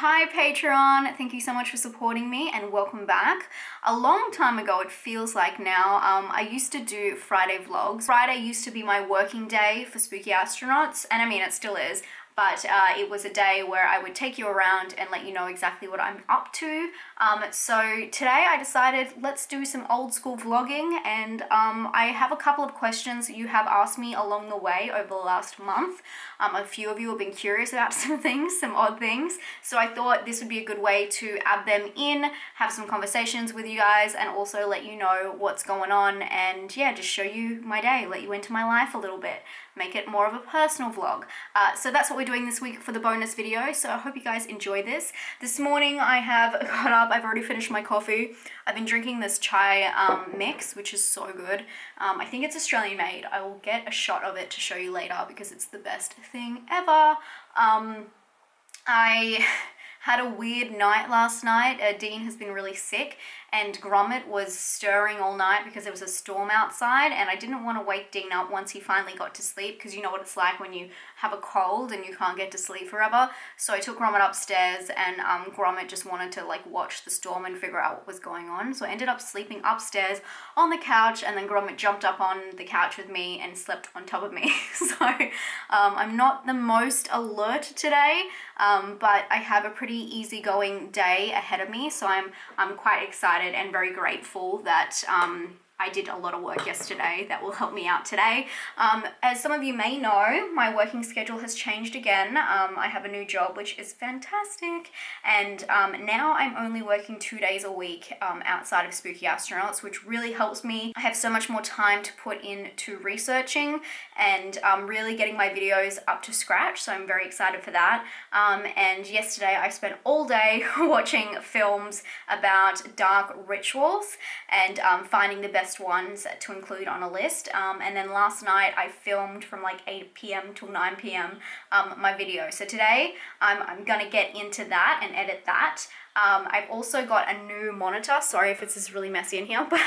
Hi Patreon, thank you so much for supporting me and welcome back. A long time ago, it feels like now, I used to do Friday vlogs. Friday used to be my working day for Spooky Astronauts, and I mean it still is, but it was a day where I would take you around and let you know exactly what I'm up to. So today I decided let's do some old school vlogging, and I have a couple of questions you have asked me along the way over the last month. A few of you have been curious about some things, some odd things, so I thought this would be a good way to add them in, have some conversations with you guys, and also let you know what's going on, and yeah, just show you my day, let you into my life a little bit, make it more of a personal vlog. So that's what we're doing this week for the bonus video, so I hope you guys enjoy this. This morning I have got up, I've already finished my coffee. I've been drinking this chai mix, which is so good. I think it's Australian made. I will get a shot of it to show you later because it's the best thing ever. I had a weird night last night. Dean has been really sick and Gromit was stirring all night because there was a storm outside, and I didn't want to wake Dean up once he finally got to sleep, because you know what it's like when you have a cold and you can't get to sleep forever. So I took Gromit upstairs, and Gromit just wanted to like watch the storm and figure out what was going on. So I ended up sleeping upstairs on the couch, and then Gromit jumped up on the couch with me and slept on top of me. So I'm not the most alert today, but I have a pretty easygoing day ahead of me, so I'm quite excited and very grateful that I did a lot of work yesterday that will help me out today. As some of you may know, my working schedule has changed again. I have a new job, which is fantastic, and now I'm only working 2 days a week outside of Spooky Astronauts, which really helps me. I have so much more time to put into researching and really getting my videos up to scratch, so I'm very excited for that. And yesterday I spent all day watching films about dark rituals and finding the best ones to include on a list, and then last night I filmed from like 8 p.m. till 9 p.m. My video. So today I'm gonna get into that and edit that. I've also got a new monitor. Sorry if this is really messy in here, but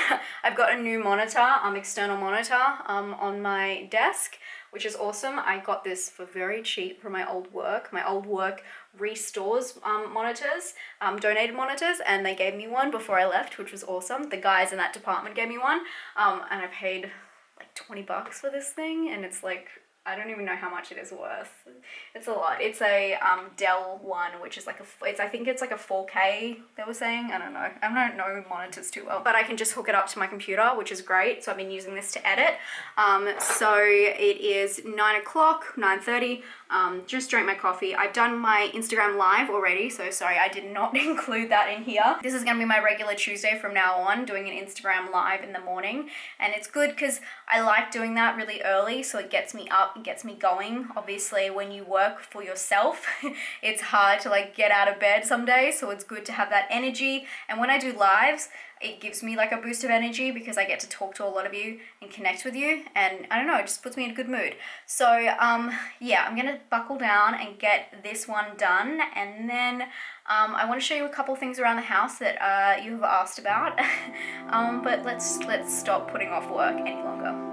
I've got a new monitor, external monitor on my desk, which is awesome. I got this for very cheap from my old work. My old work restores monitors, donated monitors, and they gave me one before I left, which was awesome. The guys in that department gave me one, and I paid like 20 bucks for this thing, and it's like, I don't even know how much it is worth. It's a lot. It's a Dell one, which is like I think it's like a 4K, they were saying. I don't know. I don't know monitors too well, but I can just hook it up to my computer, which is great. So I've been using this to edit. So it is 9 o'clock, 9:30. Just drank my coffee. I've done my Instagram live already, so sorry I did not include that in here. This is gonna be my regular Tuesday from now on, doing an Instagram live in the morning, and it's good because I like doing that really early, so it gets me up, it gets me going. Obviously when you work for yourself, it's hard to like get out of bed some days, so it's good to have that energy. And when I do lives, it gives me like a boost of energy because I get to talk to a lot of you and connect with you, and I don't know, it just puts me in a good mood. So yeah, I'm gonna buckle down and get this one done, and then I want to show you a couple things around the house that you have asked about. But let's stop putting off work any longer.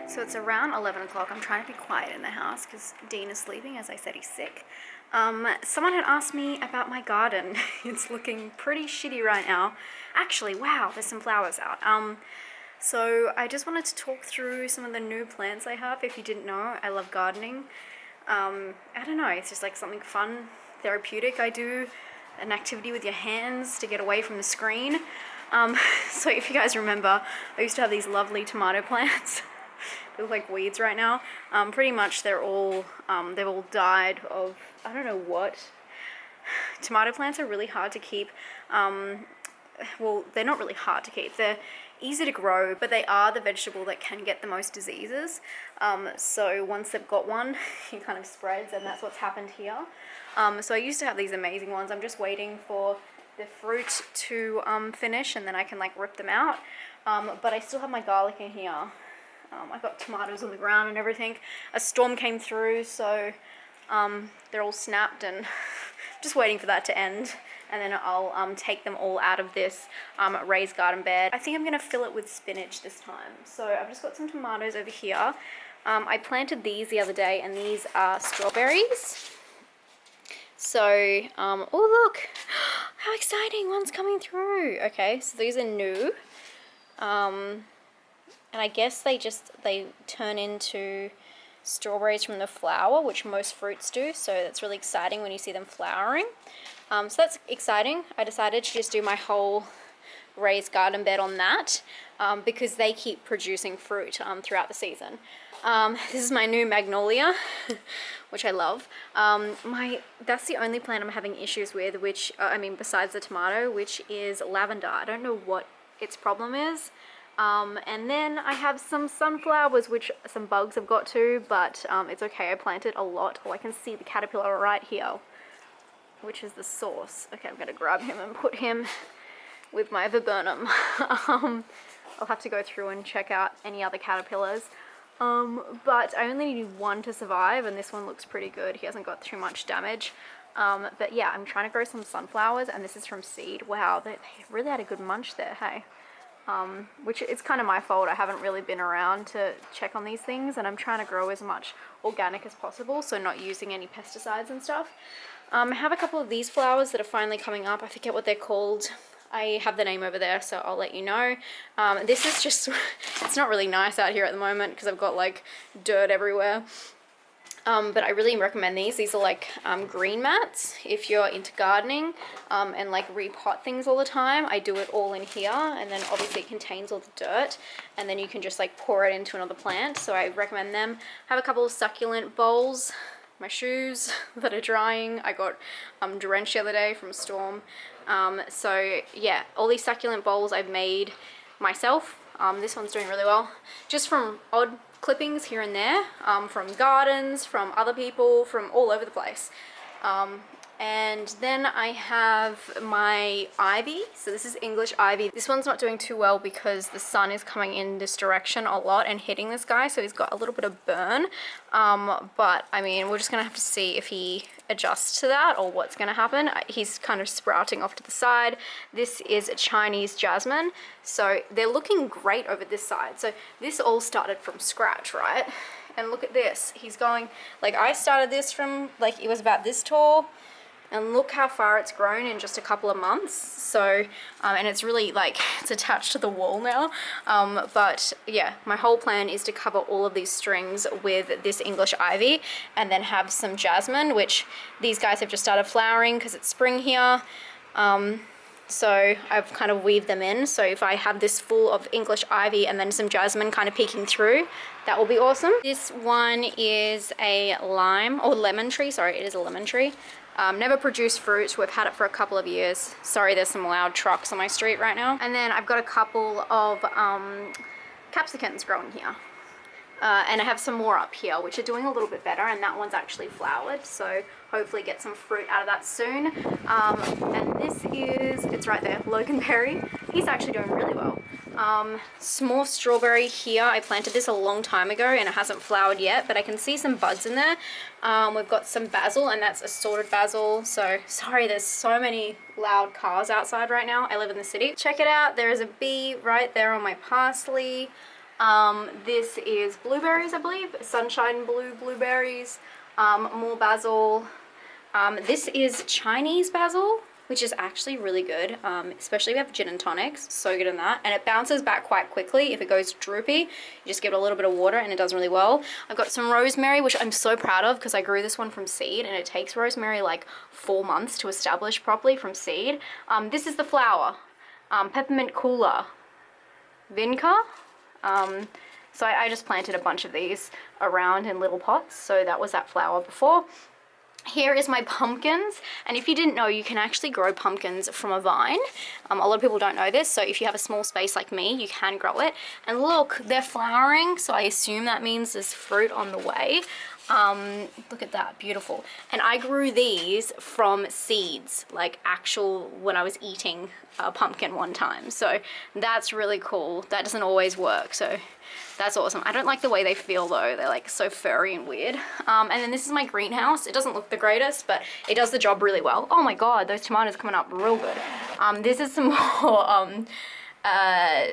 So it's around 11 o'clock. I'm trying to be quiet in the house because Dean is sleeping. As I said, he's sick. Someone had asked me about my garden. It's looking pretty shitty right now. Actually, wow, there's some flowers out. So I just wanted to talk through some of the new plants I have. If you didn't know, I love gardening. I don't know, it's just like something fun, therapeutic. I do an activity with your hands to get away from the screen. So if you guys remember, I used to have these lovely tomato plants. They look like weeds right now. Pretty much they've all died of, I don't know what. Tomato plants are really hard to keep. Well, they're not really hard to keep. They're easy to grow, but they are the vegetable that can get the most diseases. So once they've got one, it kind of spreads, and that's what's happened here. So I used to have these amazing ones. I'm just waiting for the fruit to finish, and then I can like rip them out. But I still have my garlic in here. I got tomatoes on the ground and everything. A storm came through, so they're all snapped, and just waiting for that to end. And then I'll take them all out of this raised garden bed. I think I'm gonna fill it with spinach this time. So I've just got some tomatoes over here. I planted these the other day, and these are strawberries. So, oh look, how exciting, one's coming through. Okay, so these are new. And I guess they turn into strawberries from the flower, which most fruits do. So that's really exciting when you see them flowering. So that's exciting. I decided to just do my whole raised garden bed on that because they keep producing fruit throughout the season. This is my new magnolia, which I love. That's the only plant I'm having issues with, which, besides the tomato, which is lavender. I don't know what its problem is. And then I have some sunflowers, which some bugs have got to, but it's okay. I planted a lot. Oh, I can see the caterpillar right here, which is the source. Okay, I'm gonna grab him and put him with my viburnum. I'll have to go through and check out any other caterpillars. But I only need one to survive, and this one looks pretty good. He hasn't got too much damage. But yeah, I'm trying to grow some sunflowers, and this is from seed. Wow, they really had a good munch there, hey? Which is kind of my fault. I haven't really been around to check on these things, and I'm trying to grow as much organic as possible, so not using any pesticides and stuff. I have a couple of these flowers that are finally coming up. I forget what they're called. I have the name over there, so I'll let you know. This is just, it's not really nice out here at the moment because I've got like dirt everywhere. But I really recommend these. These are like green mats if you're into gardening and like repot things all the time. I do it all in here, and then obviously it contains all the dirt, and then you can just like pour it into another plant. So I recommend them. I have a couple of succulent bowls. My shoes that are drying. I got drenched the other day from a storm. So yeah, all these succulent bowls I've made myself. This one's doing really well. Just from odd clippings here and there, from gardens, from other people, from all over the place. And then I have my ivy. So this is English ivy. This one's not doing too well because the sun is coming in this direction a lot and hitting this guy, so he's got a little bit of burn. But I mean, we're just gonna have to see if he adjusts to that or what's gonna happen. He's kind of sprouting off to the side. This is a Chinese jasmine. So they're looking great over this side. So this all started from scratch, right? And look at this. He's going, like I started this from, like it was about this tall. And look how far it's grown in just a couple of months. So, and it's really like, it's attached to the wall now. But yeah, my whole plan is to cover all of these strings with this English ivy and then have some jasmine, which these guys have just started flowering because it's spring here. So I've kind of weaved them in. So if I have this full of English ivy and then some jasmine kind of peeking through, that will be awesome. This one is a lime or lemon tree. Sorry, it is a lemon tree. Never produced fruit. We've had it for a couple of years. Sorry, there's some loud trucks on my street right now. And then I've got a couple of capsicums growing here. And I have some more up here, which are doing a little bit better, and that one's actually flowered, so hopefully get some fruit out of that soon. And this is, it's right there, loganberry. He's actually doing really well. Small strawberry here. I planted this a long time ago and it hasn't flowered yet, but I can see some buds in there. We've got some basil, and that's assorted basil. So sorry, there's so many loud cars outside right now. I live in the city. Check it out. There is a bee right there on my parsley. This is blueberries, I believe. Sunshine blue blueberries. More basil. This is Chinese basil, which is actually really good, especially if you have gin and tonics. So good in that. And it bounces back quite quickly. If it goes droopy, you just give it a little bit of water and it does really well. I've got some rosemary, which I'm so proud of because I grew this one from seed, and it takes rosemary like 4 months to establish properly from seed. This is the flower. Peppermint Cooler. Vinca. So I just planted a bunch of these around in little pots. So that was that flower before. Here is my pumpkins, and if you didn't know, you can actually grow pumpkins from a vine. A lot of people don't know this, so if you have a small space like me, you can grow it. And look, they're flowering, so I assume that means there's fruit on the way. Look at that, beautiful. And I grew these from seeds, like actual, when I was eating a pumpkin one time. So that's really cool. That doesn't always work, so that's awesome. I don't like the way they feel though. They're like so furry and weird. And then this is my greenhouse. It doesn't look the greatest, but it does the job really well. Oh my God, those tomatoes coming up real good. This is some more,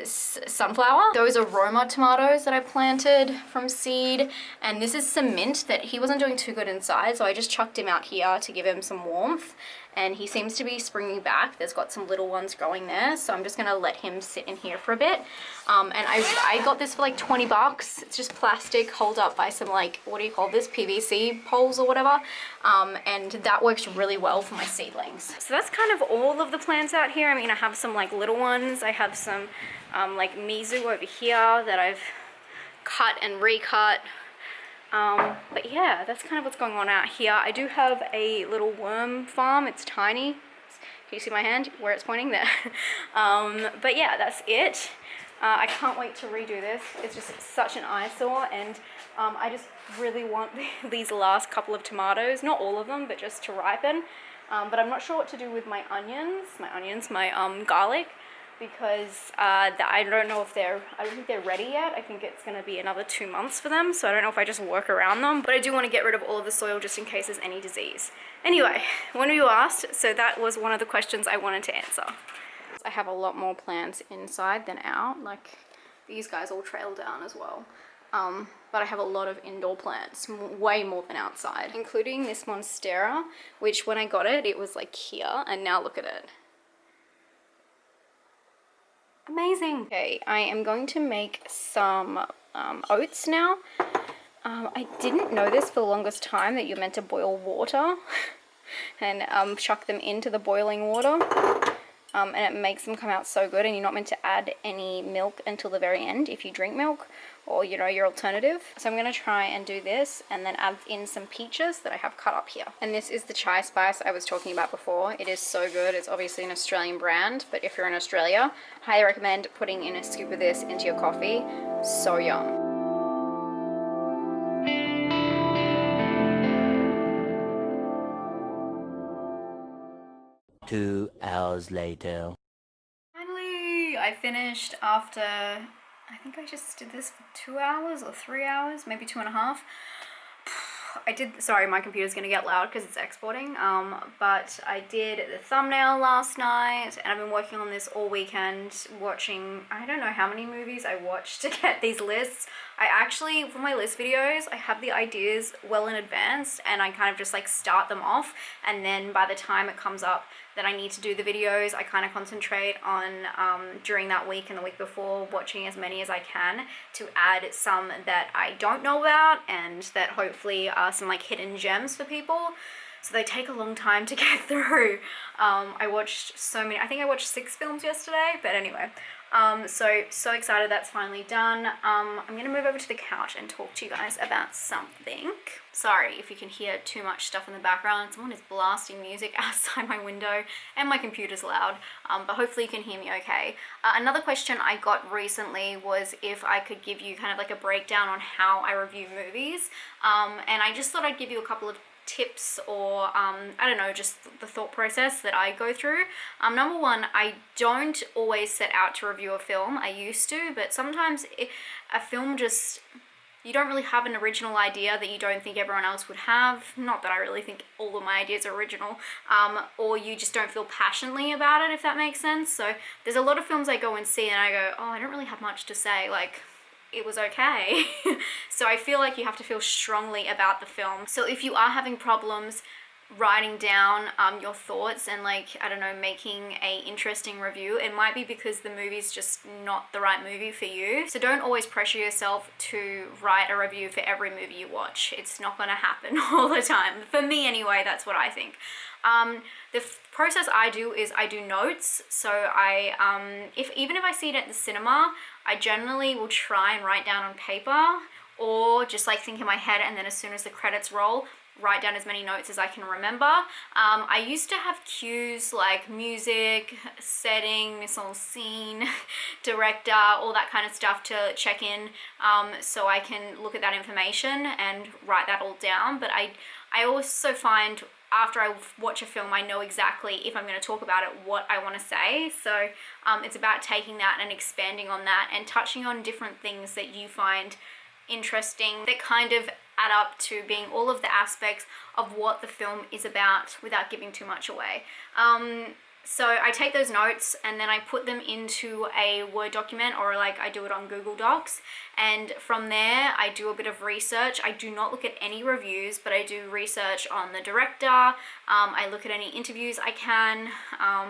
sunflower. Those are Roma tomatoes that I planted from seed, and this is some mint that he wasn't doing too good inside, so I just chucked him out here to give him some warmth, and he seems to be springing back. There's got some little ones growing there, so I'm just gonna let him sit in here for a bit. And I got this for like 20 bucks. It's just plastic, held up by some, like, what do you call this, PVC poles or whatever, and that works really well for my seedlings. So that's kind of all of the plants out here. I mean, I have some like little ones. I have some like mizu over here that I've cut and recut. But yeah, that's kind of what's going on out here. I do have a little worm farm. It's tiny. Can you see my hand where it's pointing there? But yeah, that's it. I can't wait to redo this. It's just such an eyesore, and I just really want these last couple of tomatoes, not all of them, but just to ripen. But I'm not sure what to do with my garlic, because I don't know if I don't think they're ready yet. I think it's gonna be another 2 months for them, so I don't know if I just work around them, but I do want to get rid of all of the soil just in case there's any disease. Anyway, one of you asked, so that was one of the questions I wanted to answer. I have a lot more plants inside than out, like these guys all trail down as well. But I have a lot of indoor plants, way more than outside, including this monstera, which when I got it, it was like here, and now look at it. Amazing. Okay, I am going to make some oats now. I didn't know this for the longest time, that you're meant to boil water and chuck them into the boiling water. And it makes them come out so good, and you're not meant to add any milk until the very end if you drink milk, or you know, your alternative. So I'm going to try and do this and then add in some peaches that I have cut up here. And this is the chai spice I was talking about before. It is so good. It's obviously an Australian brand, but if you're in Australia, highly recommend putting in a scoop of this into your coffee. So yum. 2 hours later. Finally, I finished after, I think I just did this for 2 hours or 3 hours, maybe 2.5. Sorry, my computer's gonna get loud because it's exporting, but I did the thumbnail last night, and I've been working on this all weekend, watching, I don't know how many movies I watched to get these lists. I actually, for my list videos, I have the ideas well in advance, and I kind of just like start them off, and then by the time it comes up that I need to do the videos, I kind of concentrate on, during that week and the week before, watching as many as I can to add some that I don't know about, and that hopefully are some like hidden gems for people. So they take a long time to get through. I watched so many, I think I watched 6 films yesterday, but anyway. So excited that's finally done. I'm gonna move over to the couch and talk to you guys about something. Sorry if you can hear too much stuff in the background. Someone is blasting music outside my window, and my computer's loud, but hopefully you can hear me okay. Another question I got recently was if I could give you kind of like a breakdown on how I review movies, and I just thought I'd give you a couple of tips, or I don't know, just the thought process that I go through. Number one, I don't always set out to review a film. I used to, but sometimes a film just, you don't really have an original idea that you don't think everyone else would have. Not that I really think all of my ideas are original, or you just don't feel passionately about it, if that makes sense. So there's a lot of films I go and see and I go, oh, I don't really have much to say, like, it was okay. So I feel like you have to feel strongly about the film. So if you are having problems writing down your thoughts and, like, I don't know, making a interesting review, it might be because the movie's just not the right movie for you. So don't always pressure yourself to write a review for every movie you watch. It's not gonna happen all the time. For me anyway, that's what I think. The process I do is I do notes. So I, even if I see it at the cinema, I generally will try and write down on paper, or just like think in my head, and then as soon as the credits roll, write down as many notes as I can remember. I used to have cues like music, setting, mise en scene, director, all that kind of stuff to check in, so I can look at that information and write that all down. But I also find after I watch a film, I know exactly, if I'm going to talk about it, what I want to say. So it's about taking that and expanding on that and touching on different things that you find interesting that kind of add up to being all of the aspects of what the film is about without giving too much away. So I take those notes and then I put them into a Word document, or like I do it on Google Docs, and from there I do a bit of research. I do not look at any reviews, but I do research on the director. I look at any interviews I can,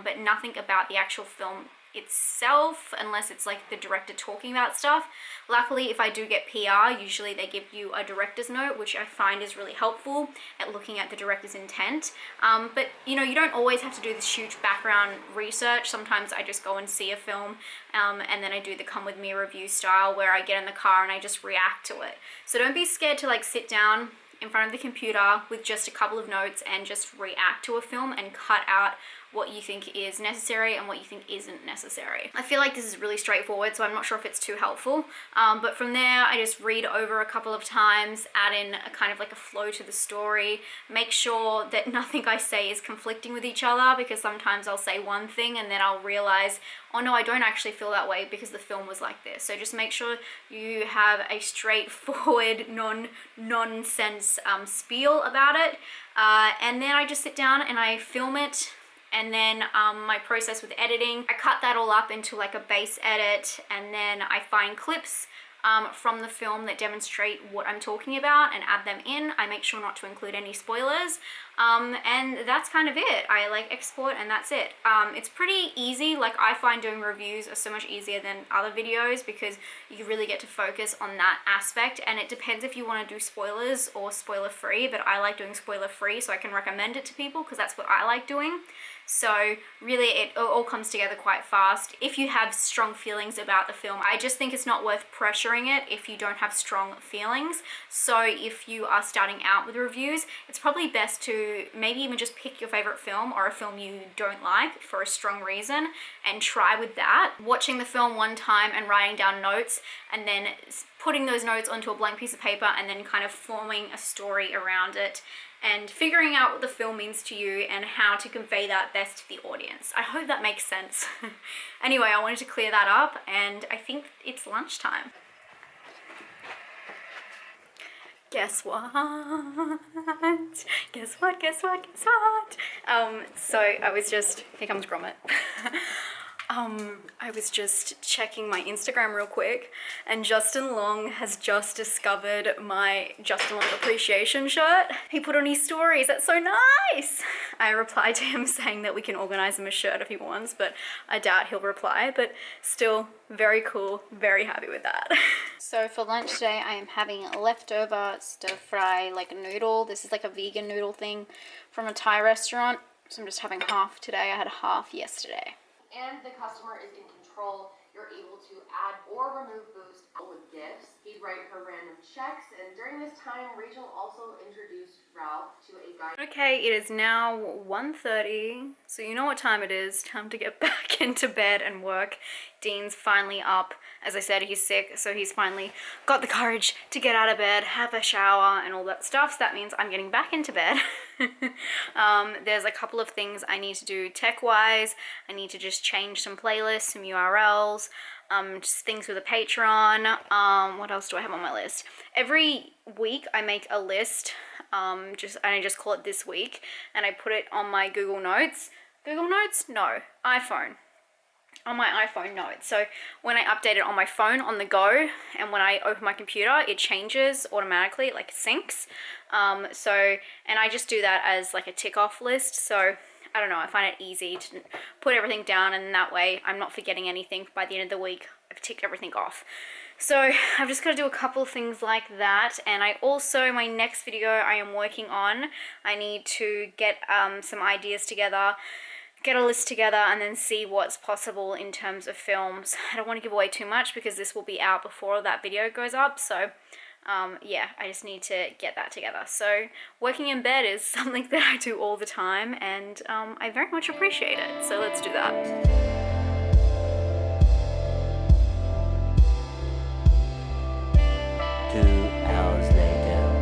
but nothing about the actual film itself unless it's like the director talking about stuff. Luckily, if I do get PR, usually they give you a director's note, which I find is really helpful at looking at the director's intent. But you know, you don't always have to do this huge background research. Sometimes I just go and see a film, and then I do the come with me review style where I get in the car and I just react to it. So don't be scared to like sit down in front of the computer with just a couple of notes and just react to a film and cut out what you think is necessary and what you think isn't necessary. I feel like this is really straightforward, so I'm not sure if it's too helpful. But from there, I just read over a couple of times, add in a kind of like a flow to the story, make sure that nothing I say is conflicting with each other, because sometimes I'll say one thing and then I'll realize, oh no, I don't actually feel that way because the film was like this. So just make sure you have a straightforward, nonsense spiel about it. And then I just sit down and I film it. And then my process with editing, I cut that all up into like a base edit, and then I find clips from the film that demonstrate what I'm talking about and add them in. I make sure not to include any spoilers, and that's kind of it. I like export and that's it. It's pretty easy. Like, I find doing reviews are so much easier than other videos because you really get to focus on that aspect, and it depends if you want to do spoilers or spoiler free, but I like doing spoiler free so I can recommend it to people because that's what I like doing. So really it all comes together quite fast. If you have strong feelings about the film, I just think it's not worth pressuring it if you don't have strong feelings. So if you are starting out with reviews, it's probably best to maybe even just pick your favorite film or a film you don't like for a strong reason and try with that. Watching the film one time and writing down notes and then putting those notes onto a blank piece of paper and then kind of forming a story around it and figuring out what the film means to you and how to convey that best to the audience. I hope that makes sense. Anyway, I wanted to clear that up, and I think it's lunchtime. Guess what? Guess what? Guess what? Guess what? So I was just, here comes Gromit. I was just checking my Instagram real quick, and Justin Long has just discovered my Justin Long appreciation shirt. He put on his stories. That's so nice. I replied to him saying that we can organize him a shirt if he wants, but I doubt he'll reply, but still very cool. Very happy with that. So for lunch today, I am having a leftover stir fry like noodle. This is like a vegan noodle thing from a Thai restaurant. So I'm just having half today. I had half yesterday. And the customer is in control. You're able to add or remove boost with gifts. He'd write her random checks, and during this time, Rachel also introduced Ralph to a guy. Okay, it is now 1:30, so you know what time it is. Time to get back into bed and work. Dean's finally up. As I said, he's sick, so he's finally got the courage to get out of bed, have a shower, and all that stuff. So that means I'm getting back into bed. There's a couple of things I need to do tech-wise. I need to just change some playlists, some URLs, just things with a Patreon. What else do I have on my list? Every week I make a list, I just call it this week, and I put it on my Google Notes. Google Notes? No, iPhone. On my iPhone notes. So when I update it on my phone on the go, and when I open my computer, it changes automatically, like syncs. And I just do that as like a tick off list. So I don't know, I find it easy to put everything down, and that way I'm not forgetting anything. By the end of the week, I've ticked everything off. So I've just got to do a couple of things like that. And I also, my next video I am working on, I need to get some ideas together, get a list together, and then see what's possible in terms of films. I don't want to give away too much because this will be out before that video goes up, so yeah, I just need to get that together. So working in bed is something that I do all the time, and I very much appreciate it. So let's do that. 2 hours later.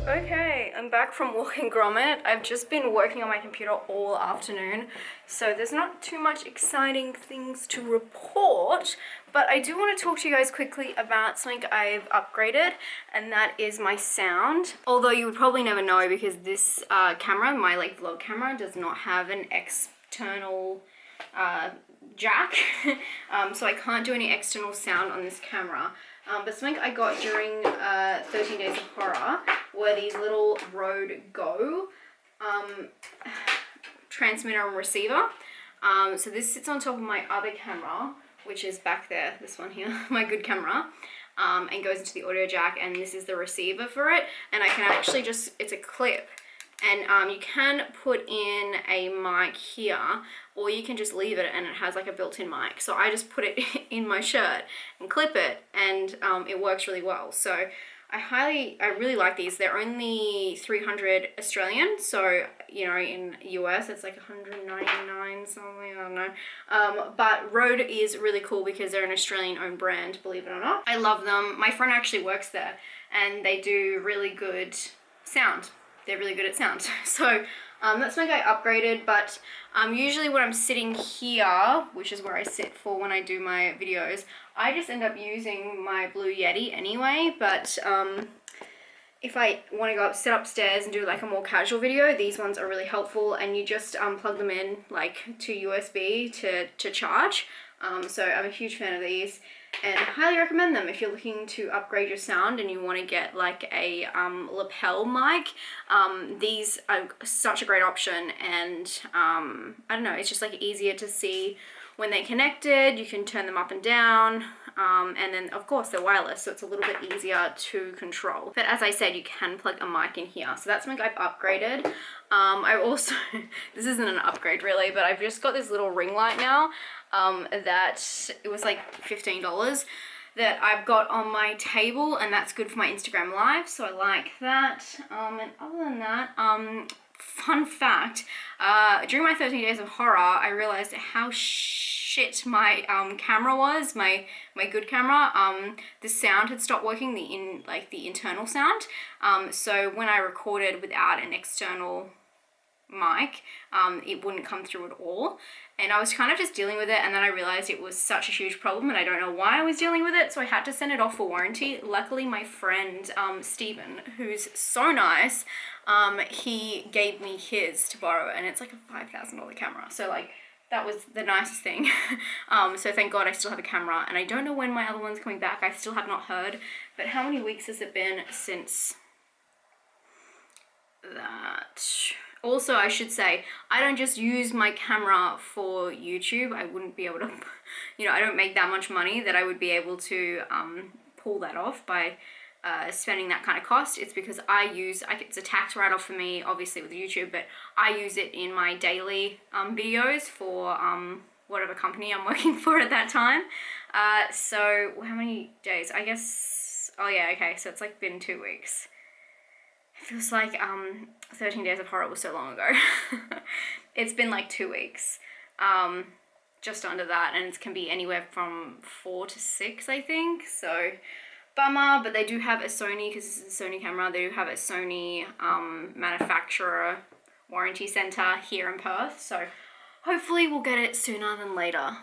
Okay, I'm back from walking Gromit. I've just been working on my computer all afternoon, so there's not too much exciting things to report, but I do want to talk to you guys quickly about something I've upgraded, and that is my sound. Although you would probably never know because this camera, my like vlog camera, does not have an external jack, so I can't do any external sound on this camera. But something I got during 13 Days of Horror were these little Rode Go transmitter and receiver. So this sits on top of my other camera, which is back there, this one here, my good camera, and goes into the audio jack, and this is the receiver for it. And I can actually just, it's a clip, and you can put in a mic here, or you can just leave it and it has like a built-in mic. So I just put it in my shirt and clip it, and it works really well. So I really like these. They're only 300 Australian, so you know, in US it's like 199 something, I don't know. But Rode is really cool because they're an Australian owned brand, believe it or not. I love them. My friend actually works there, and they do really good sound. They're really good at sound. So that's something I upgraded, but usually when I'm sitting here, which is where I sit for when I do my videos, I just end up using my Blue Yeti anyway. But if I want to sit upstairs and do like a more casual video, these ones are really helpful, and you just plug them in like to USB to charge. So I'm a huge fan of these, and I highly recommend them if you're looking to upgrade your sound and you want to get like a lapel mic. These are such a great option, and I don't know, it's just like easier to see when they're connected. You can turn them up and down, and then of course they're wireless, so it's a little bit easier to control. But as I said, you can plug a mic in here, so that's something I've upgraded. I also, this isn't an upgrade really, but I've just got this little ring light now, that it was like $15 that I've got on my table, and that's good for my Instagram live, so I like that. And other than that, fun fact, during my 13 Days of Horror, I realized how shit my camera was, my good camera. The sound had stopped working, the internal sound. So when I recorded without an external mic, it wouldn't come through at all, and I was kind of just dealing with it, and then I realized it was such a huge problem, and I don't know why I was dealing with it, so I had to send it off for warranty. Luckily my friend Steven, who's so nice, he gave me his to borrow, and it's like a $5,000 camera, so like that was the nicest thing. So thank God I still have a camera, and I don't know when my other one's coming back. I still have not heard, but how many weeks has it been since that? Also, I should say, I don't just use my camera for YouTube. I wouldn't be able to, you know, I don't make that much money that I would be able to pull that off by spending that kind of cost. It's because it's a tax write-off for me, obviously with YouTube, but I use it in my daily videos for whatever company I'm working for at that time. So how many days? I guess, oh yeah, okay, so it's like been 2 weeks. It feels like 13 Days of Horror was so long ago. It's been like 2 weeks, just under that, and it can be anywhere from 4 to 6, I think, so bummer. But they do have a Sony, because this is a Sony camera, they do have a Sony manufacturer warranty center here in Perth, so hopefully we'll get it sooner than later.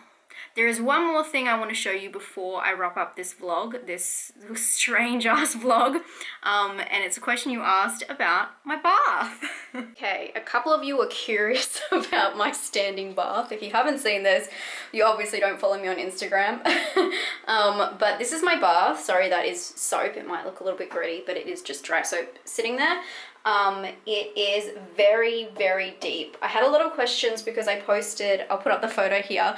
There is one more thing I want to show you before I wrap up this vlog, this strange ass vlog, and it's a question you asked about my bath. Okay, a couple of you were curious about my standing bath. If you haven't seen this, you obviously don't follow me on Instagram. But this is my bath. Sorry, that is soap. It might look a little bit gritty, but it is just dry soap sitting there. It is very, very deep. I had a lot of questions because I posted, I'll put up the photo here,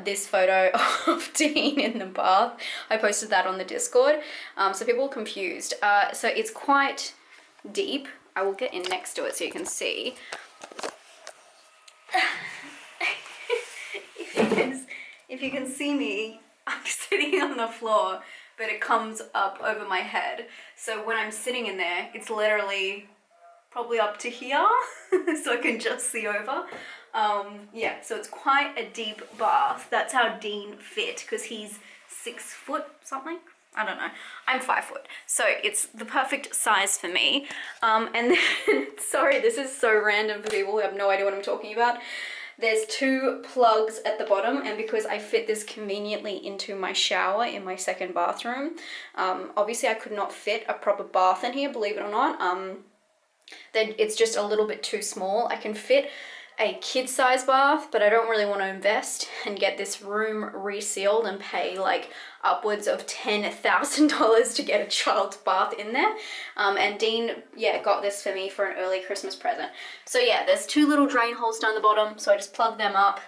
this photo of Dean in the bath. I posted that on the Discord, so people were confused. So it's quite deep. I will get in next to it so you can see. If you can see me, I'm sitting on the floor, but it comes up over my head. So when I'm sitting in there, it's literally probably up to here, so I can just see over. Yeah, so it's quite a deep bath. That's how Dean fit, because he's 6 foot something. I don't know. I'm 5 foot, so it's the perfect size for me. And then, sorry, this is so random for people who have no idea what I'm talking about. There's 2 plugs at the bottom, and because I fit this conveniently into my shower in my second bathroom, obviously I could not fit a proper bath in here, believe it or not. Then it's just a little bit too small. I can fit a kid-size bath, but I don't really want to invest and get this room resealed and pay like upwards of $10,000 to get a child's bath in there. And Dean, yeah, got this for me for an early Christmas present. So yeah, there's 2 little drain holes down the bottom, so I just plug them up.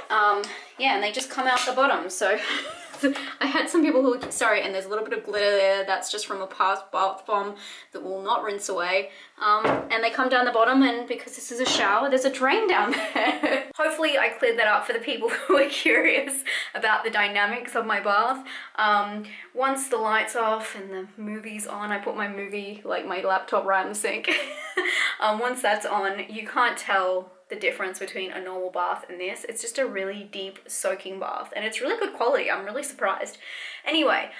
Yeah, and they just come out the bottom, so I had some people who, sorry, and there's a little bit of glitter there, that's just from a past bath bomb that will not rinse away. And they come down the bottom, and because this is a shower, there's a drain down there. Hopefully I cleared that up for the people who are curious about the dynamics of my bath. Once the light's off and the movie's on, I put my movie, like my laptop right in the sink. Once that's on, you can't tell the difference between a normal bath and this. It's just a really deep soaking bath, and it's really good quality. I'm really surprised. Anyway,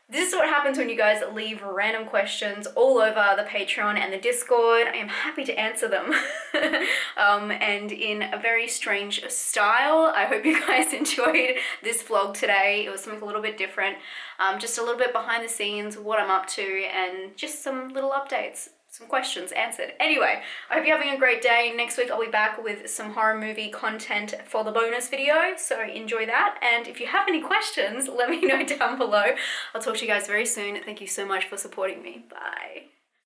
this is what happens when you guys leave random questions all over the Patreon and the Discord. I am happy to answer them. And in a very strange style. I hope you guys enjoyed this vlog today. It was something a little bit different. Just a little bit behind the scenes, what I'm up to, and just some little updates. Some questions answered. Anyway, I hope you're having a great day. Next week I'll be back with some horror movie content for the bonus video, so enjoy that. And if you have any questions, let me know down below. I'll talk to you guys very soon. Thank you so much for supporting me. Bye.